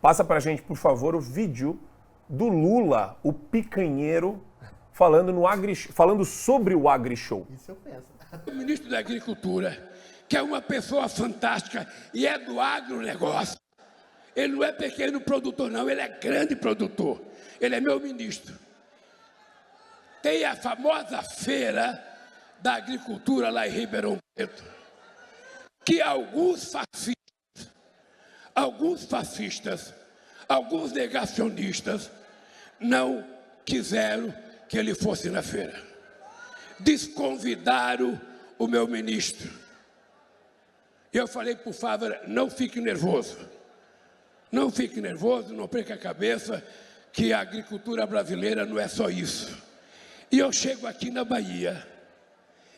passa pra gente, por favor, o vídeo do Lula, o picanheiro, falando sobre o AgriShow. Isso eu penso. O ministro da Agricultura, que é uma pessoa fantástica e é do agronegócio. Ele não é pequeno produtor, não, ele é grande produtor. Ele é meu ministro. Tem a famosa feira da agricultura lá em Ribeirão Preto, que alguns fascistas, alguns negacionistas não quiseram que ele fosse na feira. Desconvidaram o meu ministro. Eu falei para o Fávaro, não fique nervoso. Não fique nervoso, não perca a cabeça, que a agricultura brasileira não é só isso. E eu chego aqui na Bahia,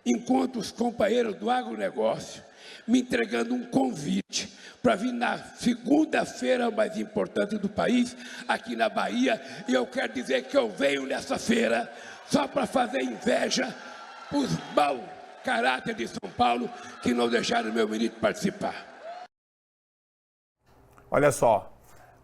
encontro os companheiros do agronegócio me entregando um convite para vir na segunda-feira mais importante do país, aqui na Bahia, e eu quero dizer que eu venho nessa feira só para fazer inveja os mau caráter de São Paulo que não deixaram o meu ministro participar. Olha só,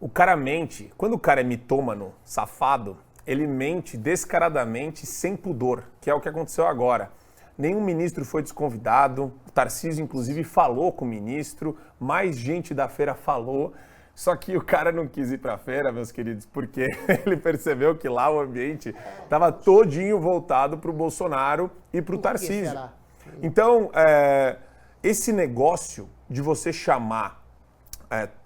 o cara mente, quando o cara é mitômano, safado, ele mente descaradamente, sem pudor, que é o que aconteceu agora. Nenhum ministro foi desconvidado, o Tarcísio, inclusive, falou com o ministro, mais gente da feira falou, só que o cara não quis ir para a feira, meus queridos, porque ele percebeu que lá o ambiente estava todinho voltado para o Bolsonaro e para o Tarcísio. Então, esse negócio de você chamar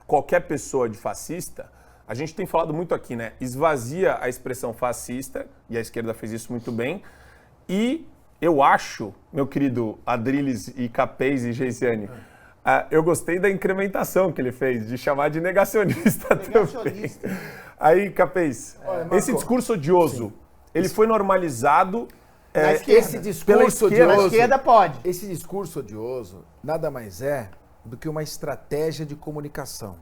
qualquer pessoa de fascista, a gente tem falado muito aqui, né? Esvazia a expressão fascista, e a esquerda fez isso muito bem, e eu acho, meu querido Adriles e Capês e Geisiane, eu gostei da incrementação que ele fez, de chamar de negacionista também. Aí, Capês, esse discurso odioso, ele foi normalizado esse discurso odioso, na esquerda pode. Esse discurso odioso nada mais é do que uma estratégia de comunicação.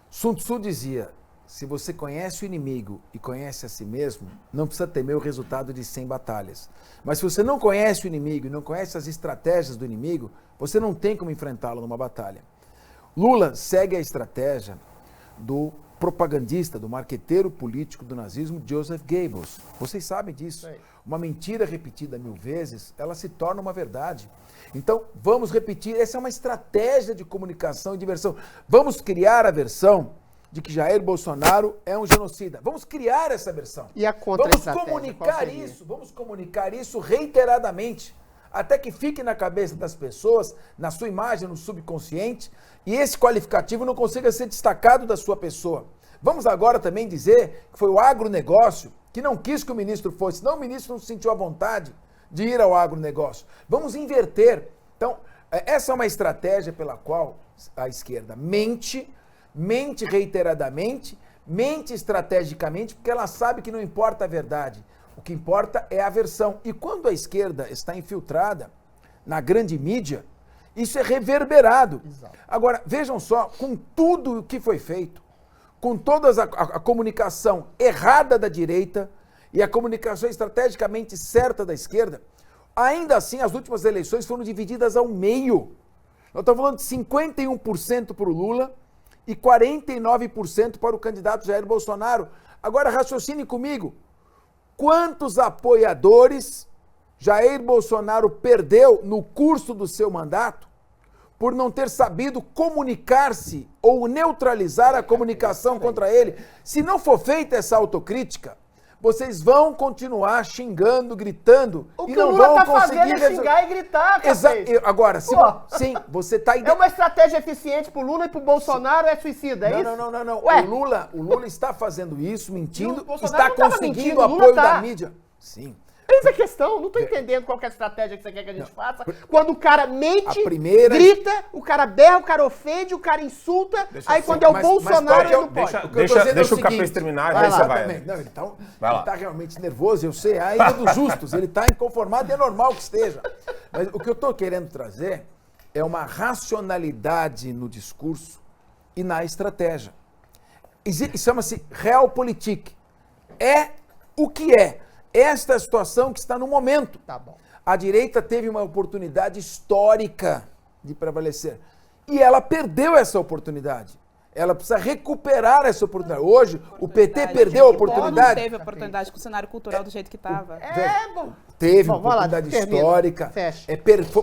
Sun Tzu dizia, se você conhece o inimigo e conhece a si mesmo, não precisa temer o resultado de 100 batalhas. Mas se você não conhece o inimigo e não conhece as estratégias do inimigo, você não tem como enfrentá-lo numa batalha. Lula segue a estratégia do propagandista, do marqueteiro político do nazismo, Joseph Goebbels. Vocês sabem disso. Uma mentira repetida 1000 vezes, ela se torna uma verdade. Então, vamos repetir, essa é uma estratégia de comunicação e diversão. Vamos criar a versão de que Jair Bolsonaro é um genocida. Vamos criar essa versão. E a contra-estratégia? Vamos comunicar isso reiteradamente, até que fique na cabeça das pessoas, na sua imagem, no subconsciente, e esse qualificativo não consiga ser destacado da sua pessoa. Vamos agora também dizer que foi o agronegócio que não quis que o ministro fosse, senão o ministro não se sentiu à vontade de ir ao agronegócio. Vamos inverter. Então, essa é uma estratégia pela qual a esquerda mente reiteradamente, mente estrategicamente, porque ela sabe que não importa a verdade. O que importa é a versão. E quando a esquerda está infiltrada na grande mídia, isso é reverberado. Exato. Agora, vejam só, com tudo o que foi feito, com toda a comunicação errada da direita e a comunicação estrategicamente certa da esquerda, ainda assim as últimas eleições foram divididas ao meio. Nós estamos falando de 51% para o Lula e 49% para o candidato Jair Bolsonaro. Agora raciocine comigo. Quantos apoiadores Jair Bolsonaro perdeu no curso do seu mandato por não ter sabido comunicar-se ou neutralizar a comunicação contra ele? Se não for feita essa autocrítica, vocês vão continuar xingando, gritando o e que não o Lula vão tá conseguir fazendo é xingar e gritar, Agora, sim, você está... É uma estratégia eficiente pro Lula e pro Bolsonaro é suicida, é isso? Não. Ué? O Lula está fazendo isso, mentindo, Está conseguindo o apoio da mídia. Sim. Essa é a questão, não tô entendendo qual que é a estratégia que você quer que a gente faça. Quando o cara mente, grita, o cara berra, o cara ofende, o cara insulta, aí quando é o Bolsonaro ele não pode. Deixa o Capês terminar, aí você vai. Não, ele tá realmente nervoso, eu sei, ainda dos justos, ele tá inconformado e é normal que esteja. Mas o que eu tô querendo trazer é uma racionalidade no discurso e na estratégia. Chama-se Realpolitik. É o que é. Esta é a situação que está no momento. Tá bom. A direita teve uma oportunidade histórica de prevalecer. E ela perdeu essa oportunidade. Ela precisa recuperar essa oportunidade. Hoje, o PT perdeu a oportunidade. Não teve oportunidade com o cenário cultural do jeito que estava. Bom. Teve Bom, oportunidade termina. histórica. Fecha.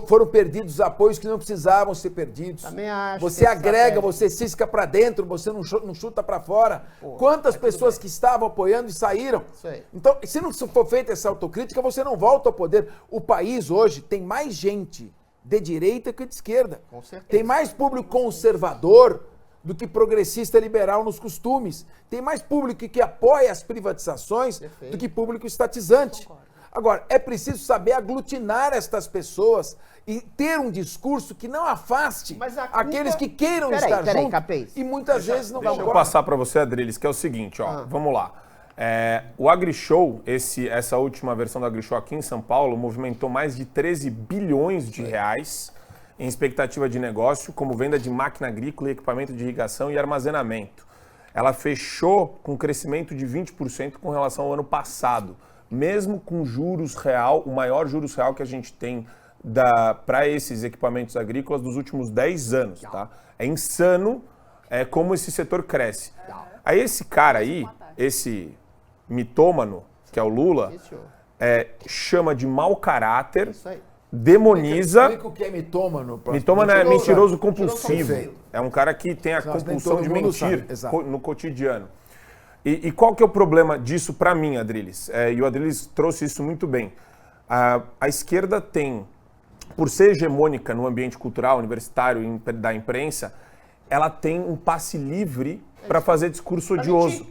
Foram perdidos apoios que não precisavam ser perdidos. Também acho. Você agrega, você cisca para dentro, você não chuta para fora. Quantas pessoas que estavam apoiando e saíram? Isso aí. Então, se não for feita essa autocrítica, você não volta ao poder. O país hoje tem mais gente de direita que de esquerda. Com certeza. Tem mais público conservador do que progressista liberal nos costumes. Tem mais público que apoia as privatizações do que público estatizante. Agora, é preciso saber aglutinar estas pessoas e ter um discurso que não afaste aqueles que queiram estar juntos Capês. e muitas vezes não Deixa eu passar para você, Adriles, que é o seguinte, ó, vamos lá. O AgriShow, essa última versão do AgriShow aqui em São Paulo, movimentou mais de 13 bilhões de reais em expectativa de negócio, como venda de máquina agrícola, equipamento de irrigação e armazenamento. Ela fechou com crescimento de 20% com relação ao ano passado, mesmo com juros real, o maior juros real que a gente tem para esses equipamentos agrícolas dos últimos 10 anos, tá? É insano como esse setor cresce. Aí esse cara aí, esse mitômano, que é o Lula, chama de mau caráter, demoniza... Explica o que é mitômano. Mitômano é mentiroso compulsivo. É um cara que tem a compulsão de mentir no cotidiano. E qual que é o problema disso para mim, Adriles? E o Adriles trouxe isso muito bem. A esquerda tem, por ser hegemônica no ambiente cultural, universitário, da imprensa, ela tem um passe livre para fazer discurso odioso.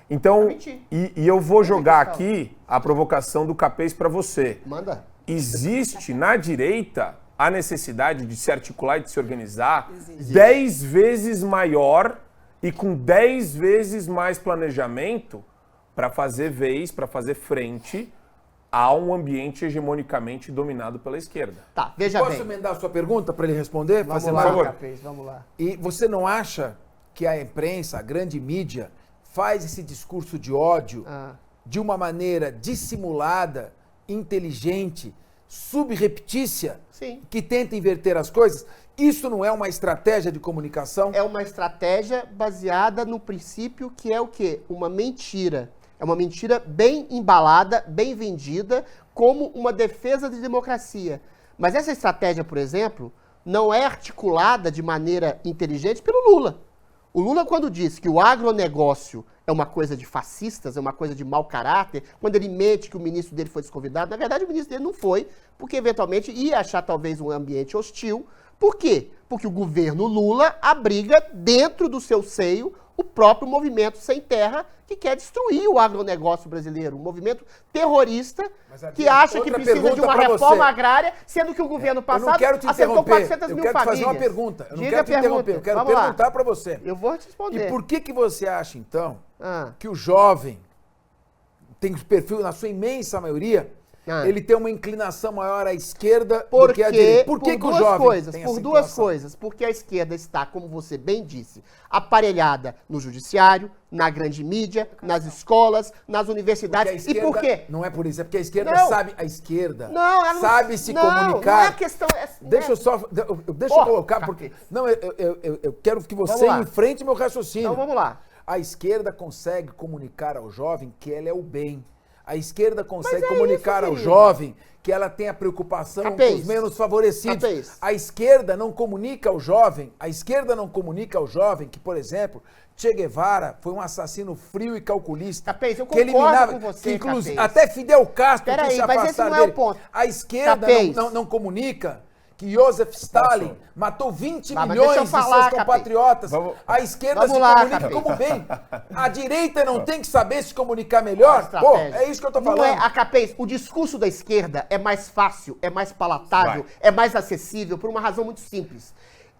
Então, e eu vou jogar aqui a provocação do Capês para você. Manda. Existe na direita a necessidade de se articular e de se organizar 10 vezes maior e com 10 vezes mais planejamento para fazer vez, para fazer frente a um ambiente hegemonicamente dominado pela esquerda. Tá, veja Posso bem. emendar a sua pergunta para ele responder? Vamos Fazer lá, uma... Capês, vamos lá. E você não acha que a imprensa, a grande mídia, faz esse discurso de ódio de uma maneira dissimulada, inteligente, subreptícia, que tenta inverter as coisas? Isso não é uma estratégia de comunicação? É uma estratégia baseada no princípio que é o quê? Uma mentira. É uma mentira bem embalada, bem vendida, como uma defesa de democracia. Mas essa estratégia, por exemplo, não é articulada de maneira inteligente pelo Lula. O Lula, quando diz que o agronegócio é uma coisa de fascistas, é uma coisa de mau caráter, quando ele mente que o ministro dele foi desconvidado, na verdade o ministro dele não foi, porque eventualmente ia achar talvez um ambiente hostil. Por quê? Porque o governo Lula abriga dentro do seu seio o próprio movimento sem terra que quer destruir o agronegócio brasileiro, um movimento terrorista que acha que precisa de uma reforma agrária, sendo que o governo passado acertou 400 mil famílias. Eu quero te fazer uma pergunta. Eu não quero te interromper, eu quero perguntar para você. Eu vou te responder. E por que você acha, então, que o jovem tem o perfil, na sua imensa maioria, ele tem uma inclinação maior à esquerda do que à direita? Por que o jovem tem essa Por duas coisas. Porque a esquerda está, como você bem disse, aparelhada no judiciário, na grande mídia, nas escolas, nas universidades. E por quê? Não é por isso, é porque a esquerda sabe, sabe se comunicar. Não é a questão... Deixa eu colocar, porque... Não, eu quero que você enfrente meu raciocínio. Então vamos lá. A esquerda consegue comunicar ao jovem que ela é o bem. A esquerda consegue comunicar ao jovem que ela tem a preocupação com os menos favorecidos. A esquerda não comunica ao jovem, que, por exemplo, Che Guevara foi um assassino frio e calculista. Capês, eu concordo com você, inclusive, até Fidel Castro quis se afastar dele. A esquerda não comunica que Joseph Stalin matou 20 milhões de seus compatriotas. A esquerda se comunica como bem. A direita não tem que saber se comunicar melhor? Pô, é isso que eu tô falando. Não é, Capês, o discurso da esquerda é mais fácil, é mais palatável, é mais acessível por uma razão muito simples.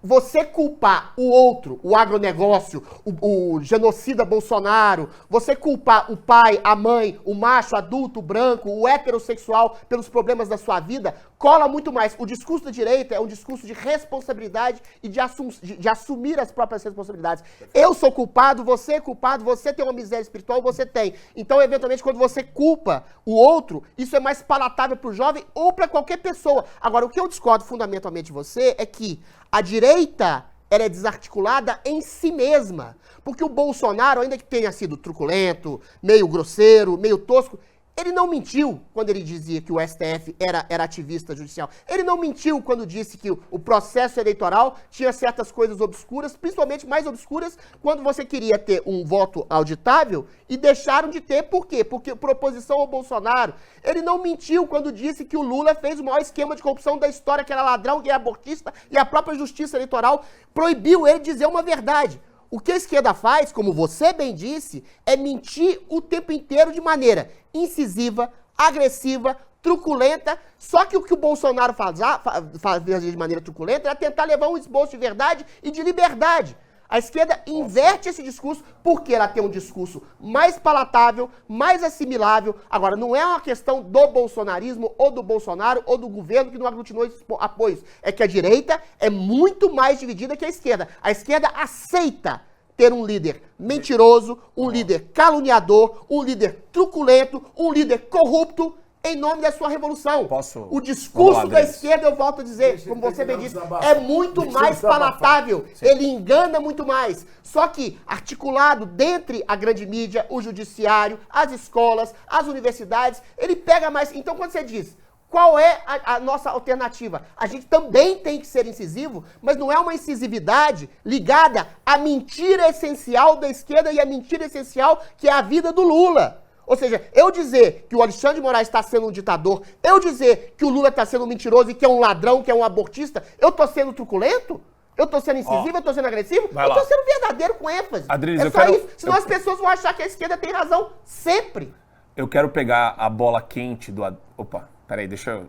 Você culpar o outro, o agronegócio, o genocida Bolsonaro, você culpar o pai, a mãe, o macho adulto, o branco, o heterossexual pelos problemas da sua vida, cola muito mais. O discurso da direita é um discurso de responsabilidade e de assumir as próprias responsabilidades. Eu sou culpado, você é culpado, você tem uma miséria espiritual, você tem. Então, eventualmente, quando você culpa o outro, isso é mais palatável para o jovem ou para qualquer pessoa. Agora, o que eu discordo fundamentalmente de você é que a direita ela é desarticulada em si mesma. Porque o Bolsonaro, ainda que tenha sido truculento, meio grosseiro, meio tosco, ele não mentiu quando ele dizia que o STF era ativista judicial. Ele não mentiu quando disse que o processo eleitoral tinha certas coisas obscuras, principalmente mais obscuras quando você queria ter um voto auditável e deixaram de ter. Por quê? Porque por oposição ao Bolsonaro. Ele não mentiu quando disse que o Lula fez o maior esquema de corrupção da história, que era ladrão, que era abortista, e a própria justiça eleitoral proibiu ele de dizer uma verdade. O que a esquerda faz, como você bem disse, é mentir o tempo inteiro de maneira incisiva, agressiva, truculenta. Só que o que o Bolsonaro fazia de maneira truculenta era tentar levar um esboço de verdade e de liberdade. A esquerda inverte esse discurso porque ela tem um discurso mais palatável, mais assimilável. Agora, não é uma questão do bolsonarismo ou do Bolsonaro ou do governo que não aglutinou esses apoios. É que a direita é muito mais dividida que a esquerda. A esquerda aceita ter um líder mentiroso, um líder caluniador, um líder truculento, um líder corrupto, em nome da sua revolução. O discurso da esquerda, eu volto a dizer, como você bem disse, é muito mais palatável. Ele engana muito mais. Só que articulado dentre a grande mídia, o judiciário, as escolas, as universidades, ele pega mais. Então, quando você diz, qual é a nossa alternativa? A gente também tem que ser incisivo, mas não é uma incisividade ligada à mentira essencial da esquerda e à mentira essencial que é a vida do Lula. Ou seja, eu dizer que o Alexandre de Moraes está sendo um ditador, eu dizer que o Lula está sendo um mentiroso e que é um ladrão, que é um abortista, eu estou sendo truculento? Eu estou sendo incisivo, eu estou sendo agressivo? Eu estou sendo verdadeiro com ênfase. Adriles, é só isso. Senão as pessoas vão achar que a esquerda tem razão sempre. Eu quero pegar a bola quente do... Opa, peraí, deixa eu...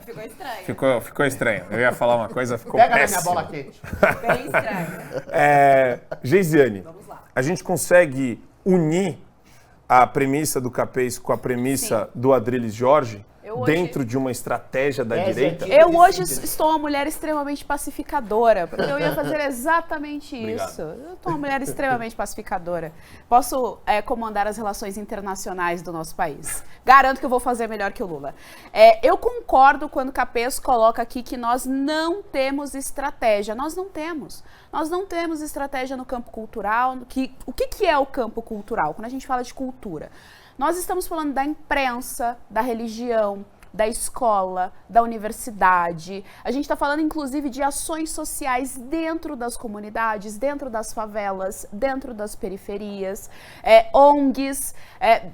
Ficou estranho. Ficou estranho. Eu ia falar uma coisa, ficou Pega péssimo. na minha bola quente. Bem estranho. Geisiane, Vamos lá. a gente consegue unir a premissa do Capês com a premissa do Adriles Jorge dentro de uma estratégia da direita? Eu hoje estou uma mulher extremamente pacificadora, porque eu ia fazer exatamente isso. Eu estou uma mulher extremamente pacificadora. Posso comandar as relações internacionais do nosso país. Garanto que eu vou fazer melhor que o Lula. Eu concordo quando o Capês coloca aqui que nós não temos estratégia. Nós não temos. Nós não temos estratégia no campo cultural. O que é o campo cultural? Quando a gente fala de cultura, nós estamos falando da imprensa, da religião, da escola, da universidade. A gente está falando, inclusive, de ações sociais dentro das comunidades, dentro das favelas, dentro das periferias, ONGs,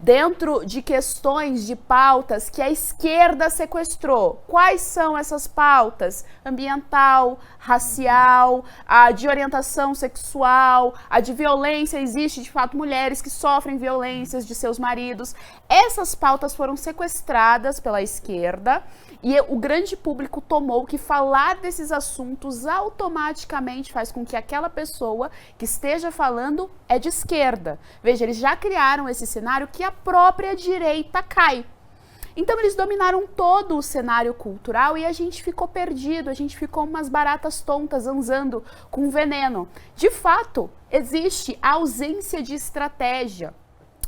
dentro de questões de pautas que a esquerda sequestrou. Quais são essas pautas? Ambiental, racial, a de orientação sexual, a de violência. Existe, de fato, mulheres que sofrem violências de seus maridos. Essas pautas foram sequestradas pela esquerda e o grande público tomou que falar desses assuntos automaticamente faz com que aquela pessoa que esteja falando é de esquerda. Veja, eles já criaram esse cenário que a própria direita cai. Então eles dominaram todo o cenário cultural e a gente ficou perdido, a gente ficou umas baratas tontas zanzando com veneno. De fato, existe a ausência de estratégia.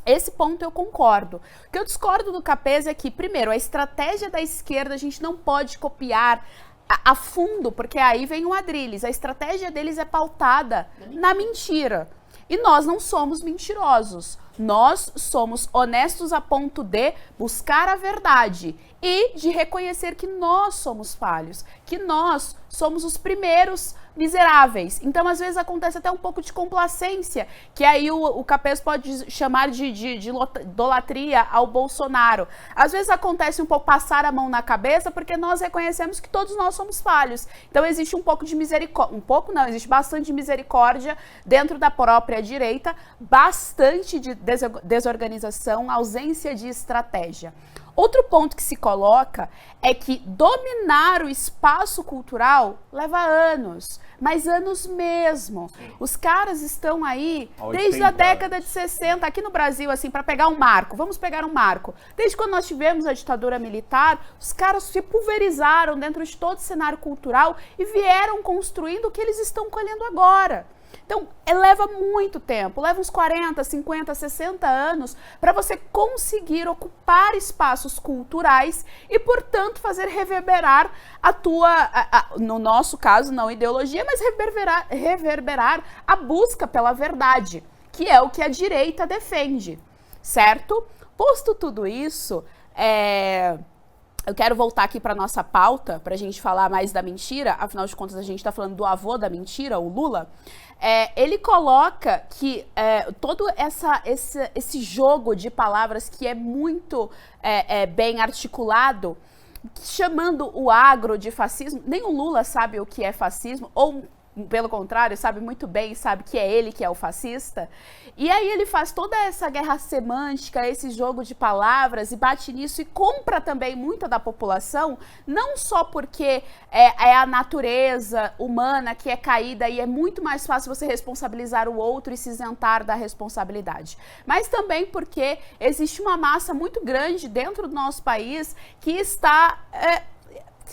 Esse ponto eu concordo. O que eu discordo do Capês é que, primeiro, a estratégia da esquerda a gente não pode copiar a fundo, porque aí vem o Adriles. A estratégia deles é pautada na mentira. E nós não somos mentirosos. Nós somos honestos a ponto de buscar a verdade e de reconhecer que nós somos falhos, que nós somos os primeiros miseráveis. Então, às vezes, acontece até um pouco de complacência, que aí o Capês pode chamar de idolatria ao Bolsonaro. Às vezes acontece um pouco passar a mão na cabeça, porque nós reconhecemos que todos nós somos falhos. Então, existe um pouco de misericórdia, existe bastante misericórdia dentro da própria direita, bastante de desorganização, ausência de estratégia. Outro ponto que se coloca é que dominar o espaço cultural leva anos, mas anos mesmo. Os caras estão aí desde a década de 60, aqui no Brasil, assim, para pegar um marco. Vamos pegar um marco. Desde quando nós tivemos a ditadura militar, os caras se pulverizaram dentro de todo o cenário cultural e vieram construindo o que eles estão colhendo agora. Então, leva muito tempo, leva uns 40, 50, 60 anos para você conseguir ocupar espaços culturais e, portanto, fazer reverberar a tua, no nosso caso, não ideologia, mas reverberar a busca pela verdade, que é o que a direita defende, certo? Posto tudo isso, eu quero voltar aqui para nossa pauta, para a gente falar mais da mentira. Afinal de contas, a gente está falando do avô da mentira, o Lula. Ele coloca que todo esse jogo de palavras que é muito bem articulado, chamando o agro de fascismo. Nem o Lula sabe o que é fascismo, ou pelo contrário, sabe muito bem, sabe que é ele que é o fascista. E aí ele faz toda essa guerra semântica, esse jogo de palavras, e bate nisso e compra também muita da população, não só porque é a natureza humana que é caída e é muito mais fácil você responsabilizar o outro e se isentar da responsabilidade, mas também porque existe uma massa muito grande dentro do nosso país que está...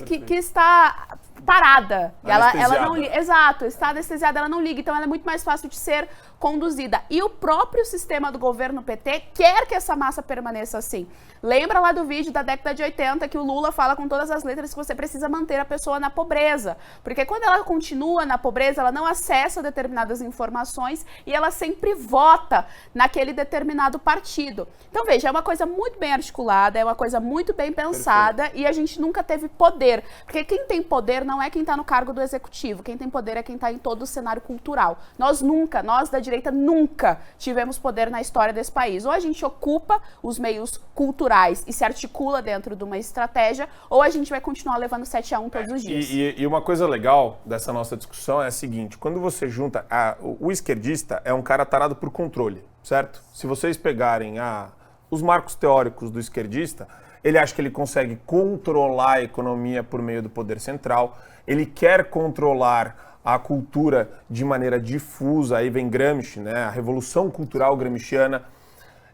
que está parada. Ela não liga. Exato, está anestesiada, ela não liga. Então ela é muito mais fácil de ser conduzida. E o próprio sistema do governo PT quer que essa massa permaneça assim. Lembra lá do vídeo da década de 80 que o Lula fala com todas as letras que você precisa manter a pessoa na pobreza. Porque quando ela continua na pobreza, ela não acessa determinadas informações e ela sempre vota naquele determinado partido. Então veja, é uma coisa muito bem articulada, é uma coisa muito bem pensada. Perfeito. E a gente nunca teve poder. Porque quem tem poder não é quem está no cargo do executivo. Quem tem poder é quem está em todo o cenário cultural. Nós da direita, nunca tivemos poder na história desse país. Ou a gente ocupa os meios culturais e se articula dentro de uma estratégia, ou a gente vai continuar levando 7-1 todos os dias. E uma coisa legal dessa nossa discussão é a seguinte, quando você junta... o esquerdista é um cara tarado por controle, certo? Se vocês pegarem os marcos teóricos do esquerdista, ele acha que ele consegue controlar a economia por meio do poder central, ele quer controlar a cultura de maneira difusa, aí vem Gramsci, né? A revolução cultural gramsciana.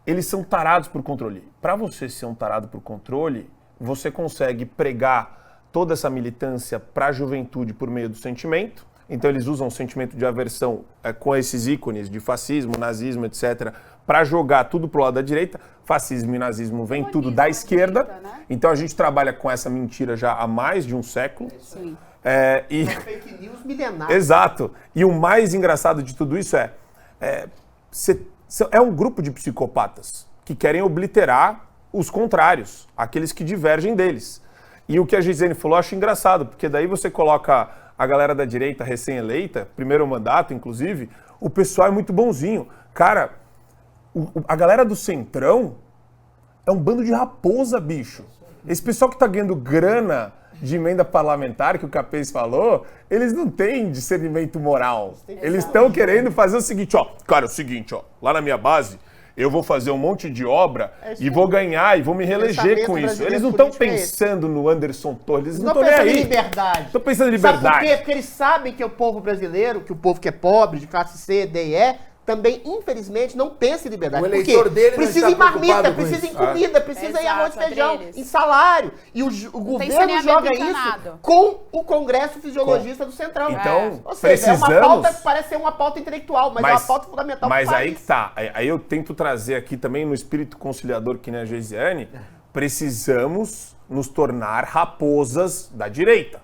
Eles são tarados por controle. Para você ser um tarado por controle, você consegue pregar toda essa militância para a juventude por meio do sentimento. Então eles usam o sentimento de aversão com esses ícones de fascismo, nazismo, etc., para jogar tudo pro lado da direita. Fascismo e nazismo vem tudo da esquerda. Né? Então a gente trabalha com essa mentira já há mais de um século. Sim. Fake news milenário. Exato. E o mais engraçado de tudo isso é um grupo de psicopatas que querem obliterar os contrários, aqueles que divergem deles. E o que a Gisele falou eu acho engraçado, porque daí você coloca a galera da direita recém-eleita, primeiro mandato inclusive, o pessoal é muito bonzinho. Cara, a galera do Centrão é um bando de raposa, bicho. Esse pessoal que tá ganhando grana de emenda parlamentar, que o Capês falou, eles não têm discernimento moral. Eles estão querendo fazer o seguinte, cara, é o seguinte, lá na minha base, eu vou fazer um monte de obra e vou ganhar e vou me reeleger com isso. Eles não estão pensando no Anderson Torres, eles não estão nem aí. Pensando em liberdade. Estão pensando em liberdade. Sabe por quê? Porque eles sabem que o povo brasileiro, que o povo que é pobre, de classe C, D e E, também, infelizmente, não pensa em liberdade. O eleitor dele precisa em marmita, precisa em comida, precisa em arroz e feijão, em salário. E o governo joga isso com o Congresso Fisiologista do Centrão. Então, ou seja, é uma pauta que parece ser uma pauta intelectual, mas é uma pauta fundamental para o país. Mas aí que tá. Aí eu tento trazer aqui também no espírito conciliador que nem a Geisiane, precisamos nos tornar raposas da direita.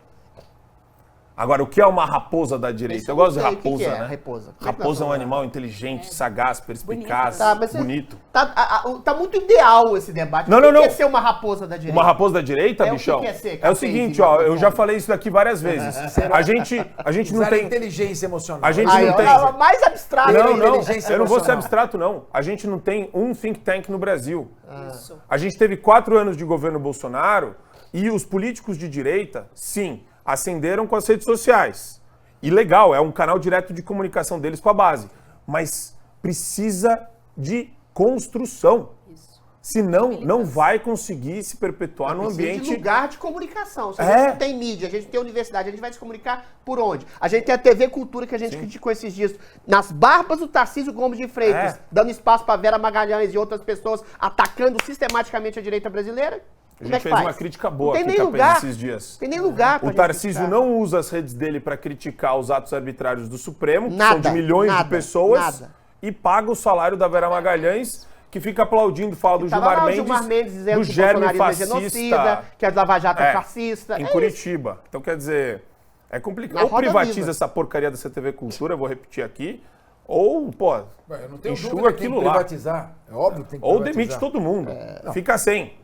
Agora, o que é uma raposa da direita? Eu gosto de raposa, né? Raposa é um animal inteligente, sagaz, perspicaz, bonito. Tá muito ideal esse debate. Não. O que é ser uma raposa da direita? Uma raposa da direita, bichão? É o seguinte, eu já falei isso daqui várias vezes. A gente não tem... inteligência emocional. A gente não tem... Mais abstrato. Não, eu não vou ser abstrato, não. A gente não tem um think tank no Brasil. Isso. A gente teve 4 anos de governo Bolsonaro e os políticos de direita, sim, ascenderam com as redes sociais. E legal, é um canal direto de comunicação deles com a base. Mas precisa de construção. Isso. Senão, não vai conseguir se perpetuar no ambiente... de lugar de comunicação. Se a gente não tem mídia, a gente não tem universidade, a gente vai se comunicar por onde? A gente tem a TV Cultura, que a gente criticou esses dias, nas barbas do Tarcísio Gomes de Freitas, dando espaço para Vera Magalhães e outras pessoas atacando sistematicamente a direita brasileira. A Como é gente que fez faz? uma crítica Não boa tem aqui, nem Capês, lugar. esses dias. Tem nem lugar pra O gente Tarcísio criticar. não usa as redes dele para criticar os atos arbitrários do Supremo, que Nada, são de milhões nada, de pessoas, nada. e paga o salário da Vera Magalhães, que fica aplaudindo, fala do Tava Gilmar lá o Mendes, Gilmar Mendes dizendo do que o germe bolsonarismo é genocida, fascista que a Lava Jato é fascista. em É Curitiba. Então, quer dizer, é complicado. Na Ou roda privatiza viva. essa porcaria dessa TV Cultura, eu vou repetir aqui, ou, pô, Eu não tenho enxuga dúvida que tem que aquilo lá. privatizar. É óbvio que tem que Ou privatizar. demite todo mundo. Fica sem.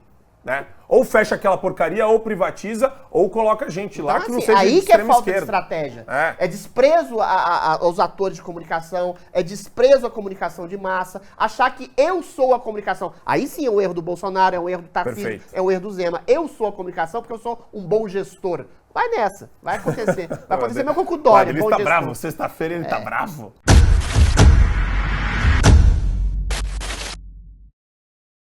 Né? Ou fecha aquela porcaria, ou privatiza, ou coloca gente lá Então, que não assim, seja de aí que é extrema falta de esquerda. estratégia. É. Desprezo aos atores de comunicação, é desprezo à comunicação de massa, achar que eu sou a comunicação. Aí sim é um erro do Bolsonaro, é um erro do Tarcísio, Perfeito. é um erro do Zema. Eu sou a comunicação porque eu sou um bom gestor. Vai nessa, vai acontecer. Vai acontecer mesmo com o Olha, Dória, ele bom está gestor. bravo, sexta-feira ele tá bravo.